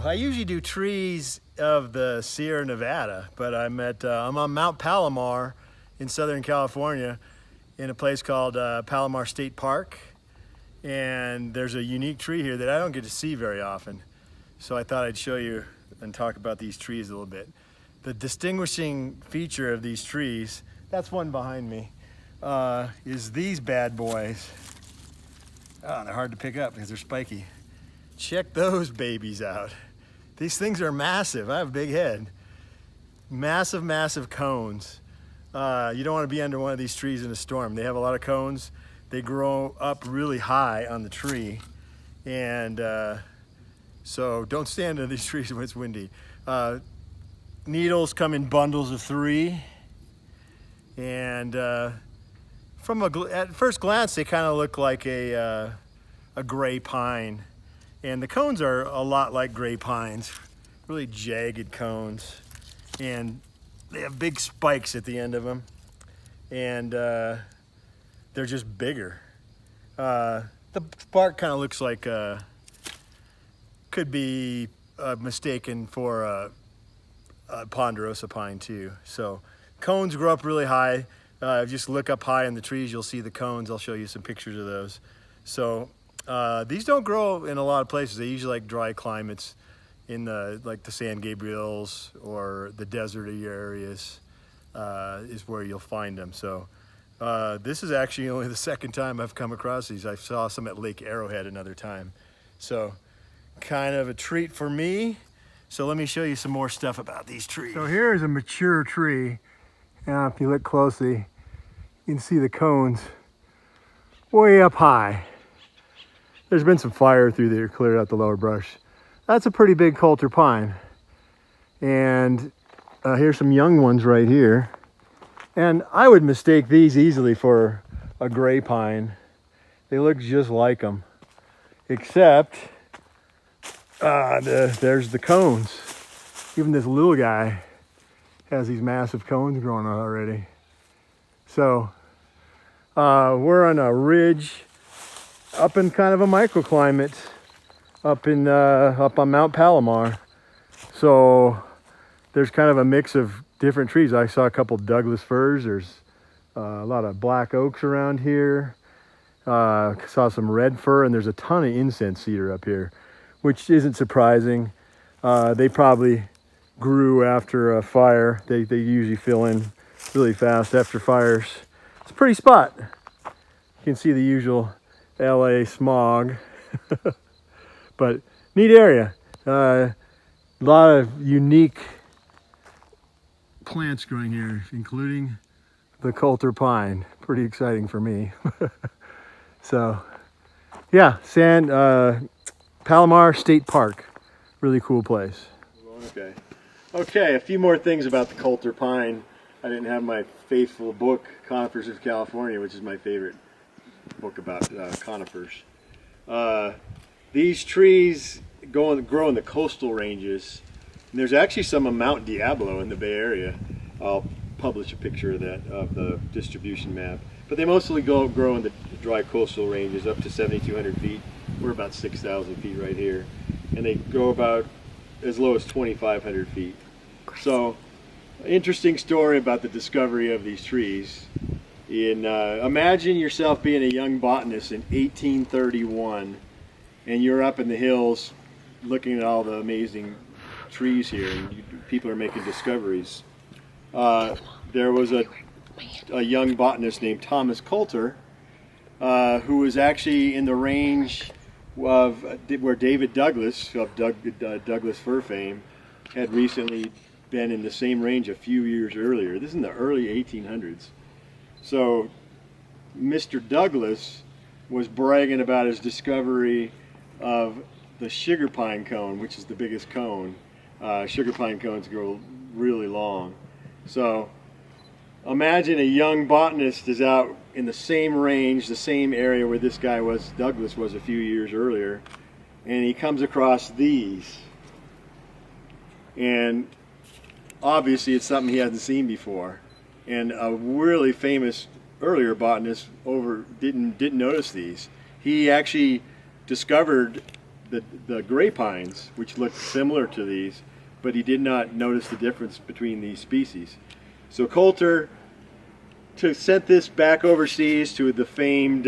I usually do trees of the Sierra Nevada, but I'm on Mt Palomar in Southern California in a place called Palomar State Park. And there's a unique tree here that I don't get to see very often. So I thought I'd show you and talk about these trees a little bit. The distinguishing feature of these trees, that's one behind me, is these bad boys. Oh, they're hard to pick up because they're spiky. Check those babies out. These things are massive. I have a big head. Massive, massive cones. You don't want to be under one of these trees in a storm. They have a lot of cones. They grow up really high on the tree. And so don't stand under these trees when it's windy. Needles come in bundles of 3. And at first glance, they kind of look like a gray pine. And the cones are a lot like gray pines, really jagged cones. And they have big spikes at the end of them. And they're just bigger. The bark kind of looks like, could be mistaken for a ponderosa pine too. So cones grow up really high. Just look up high in the trees, you'll see the cones. I'll show you some pictures of those. So these don't grow in a lot of places. They usually like dry climates in the San Gabriels or the deserty areas is where you'll find them. So this is actually only the second time I've come across these. I saw some at Lake Arrowhead another time. So kind of a treat for me. So let me show you some more stuff about these trees. So here is a mature tree. Now if you look closely, you can see the cones way up high. There's been some fire through there, cleared out the lower brush. That's a pretty big Coulter pine. And here's some young ones right here. And I would mistake these easily for a gray pine. They look just like them, except there's the cones. Even this little guy has these massive cones growing on already. So we're on a ridge up in kind of a microclimate up on Mt Palomar. So there's kind of a mix of different trees. I saw a couple Douglas firs. There's a lot of black oaks around here. Saw some red fir, and there's a ton of incense cedar up here, which isn't surprising. They probably grew after a fire. They usually fill in really fast after fires. It's a pretty spot. You can see the usual LA smog, but neat area. A lot of unique plants growing here, including the Coulter pine. Pretty exciting for me. So yeah, Palomar State Park, really cool place. Okay, a few more things about the Coulter pine. I didn't have my faithful book, Conifers of California, which is my favorite book about conifers. These trees grow in the coastal ranges. And there's actually some on Mount Diablo in the Bay Area. I'll publish a picture of that, of the distribution map. But they mostly grow in the dry coastal ranges up to 7,200 feet. We're about 6,000 feet right here. And they grow about as low as 2,500 feet. So, interesting story about the discovery of these trees. Imagine yourself being a young botanist in 1831, and you're up in the hills looking at all the amazing trees here, and people are making discoveries. There was a young botanist named Thomas Coulter, who was actually in the range of where David Douglas of Douglas fir fame had recently been in the same range a few years earlier. This is in the early 1800s. So Mr. Douglas was bragging about his discovery of the sugar pine cone, which is the biggest cone. Sugar pine cones grow really long. So imagine a young botanist is out in the same range, the same area where this guy Douglas was a few years earlier, and he comes across these. And obviously it's something he hasn't seen before. And a really famous earlier botanist didn't notice these. He actually discovered the gray pines, which looked similar to these, but he did not notice the difference between these species. So Coulter sent this back overseas to the famed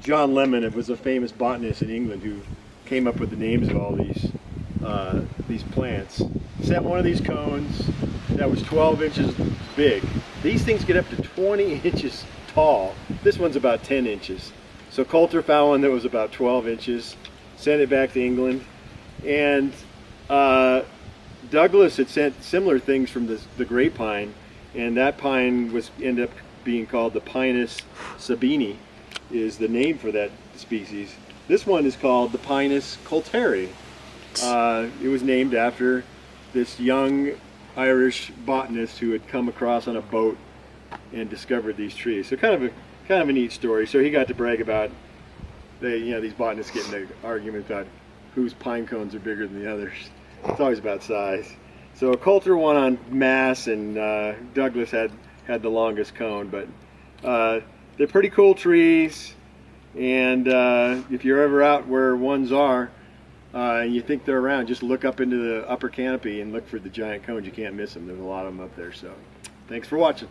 John Lemon. It was a famous botanist in England who came up with the names of all these plants. Sent one of these cones that was 12 inches big. These things get up to 20 inches tall. This one's about 10 inches. So Coulter found one that was about 12 inches, sent it back to England, and Douglas had sent similar things from the great pine, and that pine ended up being called the Pinus sabini, is the name for that species. This one is called the Pinus coulteri. It was named after this young Irish botanist who had come across on a boat and discovered these trees. So kind of a neat story. So he got to brag about these botanists getting an argument about whose pine cones are bigger than the others. It's always about size. So Coulter won on mass, and Douglas had the longest cone. But they're pretty cool trees, and if you're ever out where ones are, and you think they're around, just look up into the upper canopy and look for the giant cones. You can't miss them. There's a lot of them up there. So thanks for watching.